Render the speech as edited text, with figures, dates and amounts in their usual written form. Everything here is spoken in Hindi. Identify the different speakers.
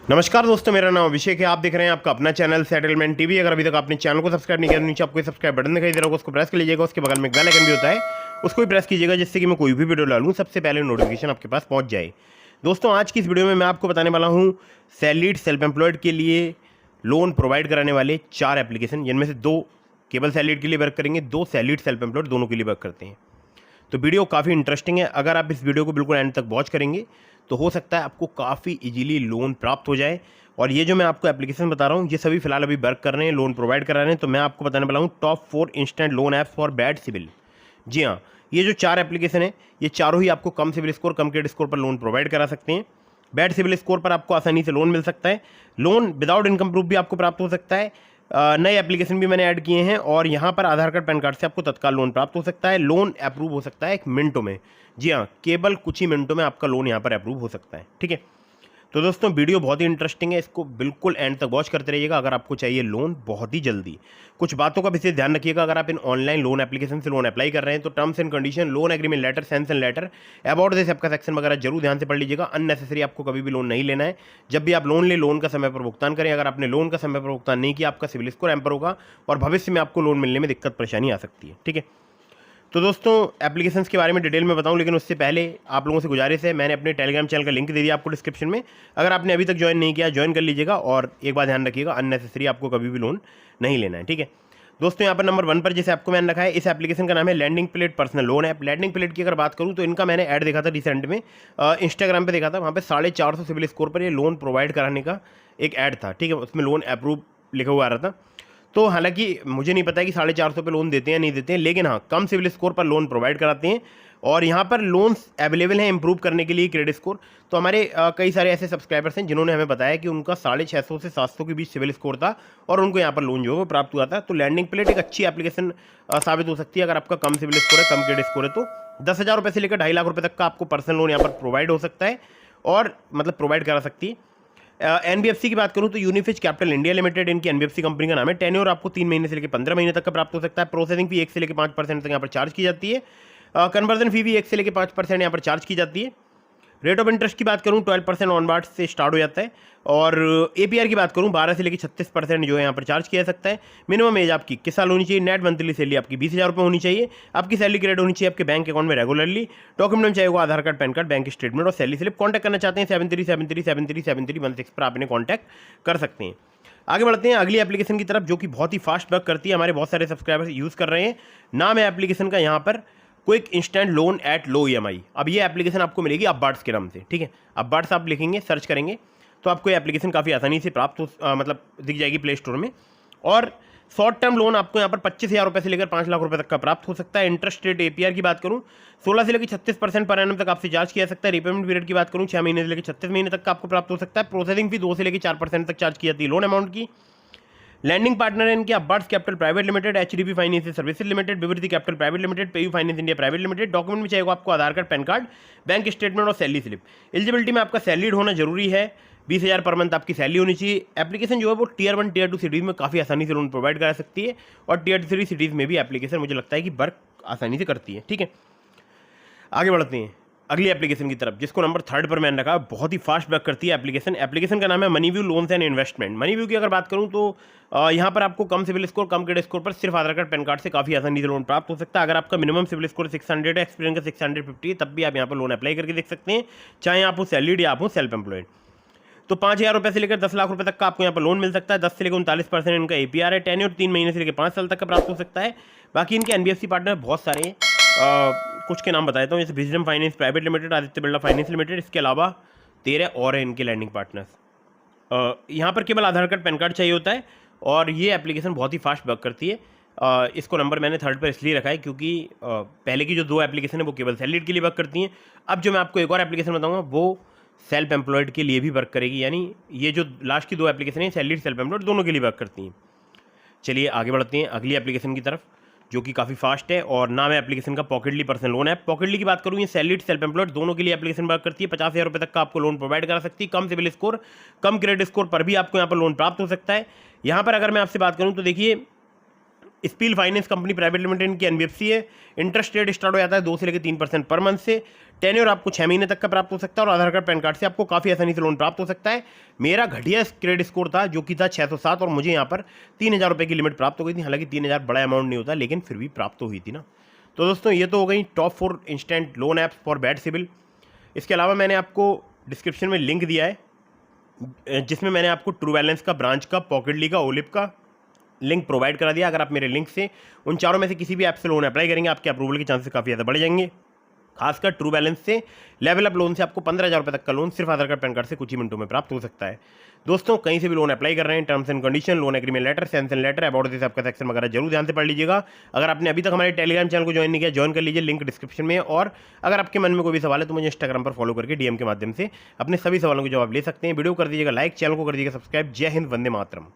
Speaker 1: नमस्कार दोस्तों, मेरा नाम अभिषेक है। आप देख रहे हैं आपका अपना चैनल सेटलमेंट टीवी। अगर अभी तक आपने चैनल को सब्सक्राइब नहीं किया तो नीचे आपको सब्सक्राइब बटन दिखाई दे रहा होगा, उसको प्रेस कर लीजिएगा। उसके बगल में बेल आइकन भी होता है, उसको भी प्रेस कीजिएगा, जिससे कि मैं कोई भी वीडियो डालूं सबसे पहले नोटिफिकेशन आपके पास पहुंच जाए। दोस्तों, आज की इस वीडियो में मैं आपको बताने वाला हूँ सैलरीड सेल्फ एम्प्लॉयड के लिए लोन प्रोवाइड कराने वाले 4 एप्लीकेशन, जिनमें से 2 केवल सैलरीड के लिए वर्क करेंगे, 2 सैलरीड सेल्फ एम्प्लॉयड दोनों के लिए वर्क करते हैं। तो वीडियो काफ़ी इंटरेस्टिंग है। अगर आप इस वीडियो को बिल्कुल एंड तक वॉच करेंगे तो हो सकता है आपको काफ़ी इजीली लोन प्राप्त हो जाए। और ये जो मैं आपको एप्लीकेशन बता रहा हूँ, ये सभी फिलहाल अभी वर्क कर रहे हैं, लोन प्रोवाइड करा रहे हैं। तो मैं आपको बताने वाला हूँ top 4 instant loan apps for bad CIBIL. जी हाँ, ये जो 4 एप्लीकेशन है, ये चारों ही आपको कम सिविल स्कोर, कम क्रेडिट स्कोर पर लोन प्रोवाइड करा सकते हैं। बैड सिविल स्कोर पर आपको आसानी से लोन मिल सकता है। लोन विदाउट इनकम प्रूफ भी आपको प्राप्त हो सकता है। नए एप्लीकेशन भी मैंने ऐड किए हैं और यहाँ पर आधार कार्ड, पैन कार्ड से आपको तत्काल लोन प्राप्त हो सकता है। लोन अप्रूव हो सकता है 1 मिनटों में। जी हाँ, केवल कुछ ही मिनटों में आपका लोन यहाँ पर अप्रूव हो सकता है। ठीक है, तो दोस्तों वीडियो बहुत ही इंटरेस्टिंग है, इसको बिल्कुल एंड तक वॉच करते रहिएगा। अगर आपको चाहिए लोन बहुत ही जल्दी, कुछ बातों का विशेष ध्यान रखिएगा। अगर आप इन ऑनलाइन लोन एप्लीकेशन से लोन अप्लाई कर रहे हैं तो terms and condition, loan agreement letter, sanction letter, about this आपका सेक्शन वगैरह जरूर ध्यान से पढ़ लीजिएगा। अननेसेसरी आपको कभी भी लोन नहीं लेना है। जब भी आप लोन ले, लोन का समय पर भुगतान करें। अगर आपने लोन का समय पर भुगतान नहीं किया, आपका सिविल स्कोर हैम्पर होगा और भविष्य में आपको लोन मिलने में दिक्कत परेशानी आ सकती है। ठीक है, तो दोस्तों एप्लीकेशंस के बारे में डिटेल में बताऊं, लेकिन उससे पहले आप लोगों से गुजारिश है, मैंने अपने टेलीग्राम चैनल का लिंक दे दिया आपको डिस्क्रिप्शन में। अगर आपने अभी तक ज्वाइन नहीं किया, ज्वाइन कर लीजिएगा। और एक बात ध्यान रखिएगा, अननेसेसरी आपको कभी भी लोन नहीं लेना है। ठीक है दोस्तों, यहाँ पर नंबर 1 पर जैसे आपको मैंने रखा है, इस एप्लीकेशन का नाम है lending plate personal loan app. Lending plate की अगर बात करूँ तो इनका मैंने ऐड देखा था रिसेंट में, इंस्टाग्राम पर देखा था। वहाँ पर 450 सिविल स्कोर पर ये लोन प्रोवाइड कराने का एक ऐड था। ठीक है, उसमें लोन अप्रूव लिखा हुआ आ रहा था। तो हालांकि मुझे नहीं पता है कि 450 पे लोन देते हैं या नहीं देते हैं, लेकिन हाँ, कम सिविल स्कोर पर लोन प्रोवाइड कराते हैं। और यहाँ पर लोन्स अवेलेबल हैं इंप्रूव करने के लिए क्रेडिट स्कोर। तो हमारे कई सारे ऐसे सब्सक्राइबर्स हैं जिन्होंने हमें बताया कि उनका 650 से 700 के बीच सिविल स्कोर था और उनको यहाँ पर लोन जो है वो प्राप्त हुआ था। तो लैंडिंग प्लेट एक अच्छी एप्लीकेशन साबित हो सकती है। अगर आपका कम सिविल स्कोर है, कम क्रेडिट स्कोर है, तो 10,000 रुपये से लेकर 2.5 लाख रुपये तक का आपको पर्सनल लोन यहाँ पर प्रोवाइड हो सकता है, और मतलब प्रोवाइड करा सकती है। एनबीएफसी की बात करूं तो यूनिफिज कैपिटल इंडिया लिमिटेड इनकी एनबीएफसी कंपनी का नाम है। टेन्योर आपको 3 महीने से लेकर 15 महीने तक का प्राप्त हो सकता है। प्रोसेसिंग फी 1 से लेकर 5% तक यहाँ पर चार्ज की जाती है। कन्वर्जन फी भी 1 से लेकर 5% यहाँ पर चार्ज की जाती है। रेट ऑफ इंटरेस्ट की बात करूं 12% ऑनवार्ड से स्टार्ट हो जाता है। और एपीआर की बात करूं 12 से लेकर 36% जो है यहाँ पर चार्ज किया जा सकता है। मिनिमम एज आपकी 21 साल होनी चाहिए। नेट मंथली सैलरी आपकी 20,000 रुपये होनी चाहिए। आपकी सैलरी क्रेडिट होनी चाहिए आपके बैंक अकाउंट में रेगुलरली। डॉक्यूमेंट में चाहिए वो Aadhaar card, PAN card, bank statement और सैलरी स्लिप। कॉन्टैक्ट करना चाहते हैं 7373737316 पर आप इन्हें कॉन्टैक्ट कर सकते हैं। आगे बढ़ते हैं अगली एप्लीकेशन की तरफ, जो कि बहुत ही फास्ट वर्क करती है, हमारे बहुत सारे सब्सक्राइबर्स यूज़ कर रहे हैं। नाम है एप्लीकेशन का यहाँ पर quick instant loan at low EMI. अब ये एप्लीकेशन आपको मिलेगी अपबार्ट्स के नाम से। ठीक है, अपबार्ट्स आप लिखेंगे, सर्च करेंगे तो आपको ये एप्लीकेशन काफ़ी आसानी से प्राप्त हो मतलब दिख जाएगी प्ले स्टोर में। और शॉर्ट टर्म लोन आपको यहाँ पर 25,000 रुपये से लेकर 5 लाख रुपये तक का प्राप्त हो सकता है। इंटरेस्ट रेट एपीआर की बात करूँ 16 से लेकर 36% पर एनम तक आपसे चार्ज किया जा सकता है। रिपेमेंट पीरियड की बात करूँ 6 महीने से लेकर 36 महीने तक का आपको प्राप्त हो सकता है। प्रोसेसिंग फी 2 से लेकर 4% तक चार्ज की जाती है लोन अमाउंट की। लैंडिंग पार्टनर है इनके Upwards Capital Private Limited, HDB Financial Services Limited, Vivriti Capital Private Limited, PayU Finance India Private Limited. Document में चाहिए आपको Aadhaar card, PAN card, bank statement और सैलरी स्लिप। एलिजिबिलिटी में आपका सैलरीड होना जरूरी है। 20,000 पर मंथ आपकी सैलरी होनी चाहिए। एप्लीकेशन जो है वो टियर 1 टियर 2 सिटीज़ में काफ़ी आसानी से लोन प्रोवाइड करा सकती है, और टियर 3 सिटीज़ में भी एप्लीकेशन मुझे लगता है कि वर्क आसानी से करती है। ठीक है, आगे बढ़ते हैं अगली एप्लीकेशन की तरफ, जिसको नंबर 3 पर मैंने रखा। बहुत ही फास्ट वर्क करती है एप्लीकेशन। एप्लीकेशन का नाम है MoneyView loans and investment. MoneyView की अगर बात करूं तो यहाँ पर आपको कम सिविल स्कोर, कम क्रेडिट स्कोर पर सिर्फ आधार कार्ड, पैन कार्ड से काफ़ी आसानी से लोन प्राप्त हो सकता है। अगर आपका मिनिमम सिविल स्कोर 600 है, एक्सपीरियंस का 650 है, तब भी आप यहाँ पर लोन अप्लाई करके देख सकते हैं, चाहे आप हो सैलरीड या आप हो सेल्फ एम्प्लॉयड। तो 5,000 रुपये से लेकर 10 लाख रुपये तक का आपको यहाँ पर लोन मिल सकता है। 10 से लेकर 39% इनका एपीआर है। टेन्योर 3 महीने से लेकर 5 साल तक का प्राप्त हो सकता है। बाकी इनके एनबीएफसी पार्टनर बहुत सारे हैं, कुछ के नाम बताता हूँ, जैसे wisdom finance private limited, Aditya Birla finance limited. इसके अलावा 13 और हैं इनके लैंडिंग पार्टनर्स। यहाँ पर केवल आधार कार्ड, पैन कार्ड चाहिए होता है, और ये एप्लीकेशन बहुत ही फास्ट वर्क करती है। इसको नंबर मैंने 3 पर इसलिए रखा है क्योंकि पहले की जो 2 एप्लीकेशन है वो केवल सैलरीड के लिए वर्क करती हैं। अब जो मैं आपको एक और एप्लीकेशन बताऊँगा वो सेल्फ एम्प्लॉयड के लिए भी वर्क करेगी, यानी ये जो लास्ट की 2 एप्लीकेशन है सैलरीड, सेल्फ एम्प्लॉयड दोनों के लिए वर्क करती हैं। चलिए आगे बढ़ते हैं अगली एप्लीकेशन की तरफ, जो कि काफ़ी फास्ट है, और नाम है एप्लीकेशन का पॉकेटली पर्सनल लोन ऐप। पॉकेटली की बात करूँ, ये सैलरीड, सेल्फ एम्प्लॉयड दोनों के लिए एप्लीकेशन वर्क करती है। 50,000 रुपये तक का आपको लोन प्रोवाइड करा सकती है। कम सिविल स्कोर, कम क्रेडिट स्कोर पर भी आपको यहाँ पर लोन प्राप्त हो सकता है। यहाँ पर अगर मैं आपसे बात करूँ तो देखिए spill finance company private limited की एनबीएफसी है। इंटरेस्ट रेट स्टार्ट हो जाता है 2 से लेकर 3% पर मंथ से। टेन्योर आपको 6 महीने तक का प्राप्त हो सकता है और आधार कार्ड पैन कार्ड से आपको काफ़ी आसानी से लोन प्राप्त हो सकता है। मेरा घटिया क्रेडिट स्कोर था जो कि था 607 और मुझे यहाँ पर 3000 रुपये की लिमिट प्राप्त हो गई थी। हालांकि 3000 बड़ा अमाउंट नहीं होता, लेकिन फिर भी प्राप्त तो हुई थी ना। तो दोस्तों ये तो हो गई top 4 instant loan apps for bad CIBIL. इसके अलावा मैंने आपको डिस्क्रिप्शन में लिंक दिया है जिसमें मैंने आपको ट्रू बैलेंस का, ब्रांच का, पॉकेटली का, ओलिप का लिंक प्रोवाइड करा दिया। अगर आप मेरे लिंक से उन चारों में से किसी भी ऐप से लोन अप्लाई करेंगे, आपके अप्रूवल के चांसेस काफ़ी ज़्यादा बढ़ जाएंगे। खासकर ट्रू बैलेंस से लेवल अप लोन से आपको 15,000 रुपये तक का लोन सिर्फ आधार कार्ड पैन कार्ड से कुछ ही मिनटों में प्राप्त हो सकता है। दोस्तों कहीं से भी लोन अप्लाई कर रहे हैं, terms and condition, loan agreement letter, sanction letter, about this आपका सेक्शन वगैरह जरूर ध्यान से पढ़ लीजिएगा। अगर आपने अभी तक हमारे टेलीग्राम चैनल को ज्वाइन नहीं किया, ज्वाइन कर लीजिए, लिंक डिस्क्रिप्शन में। और अगर आपके मन में कोई भी सवाल है तो मुझे इंस्टाग्राम पर फॉलो करके डीएम के माध्यम से अपने सभी सवालों के जवाब ले सकते हैं। वीडियो कर दीजिएगा लाइक, चैनल को कर दीजिएगा सब्सक्राइब। जय हिंद, वंदे मातरम।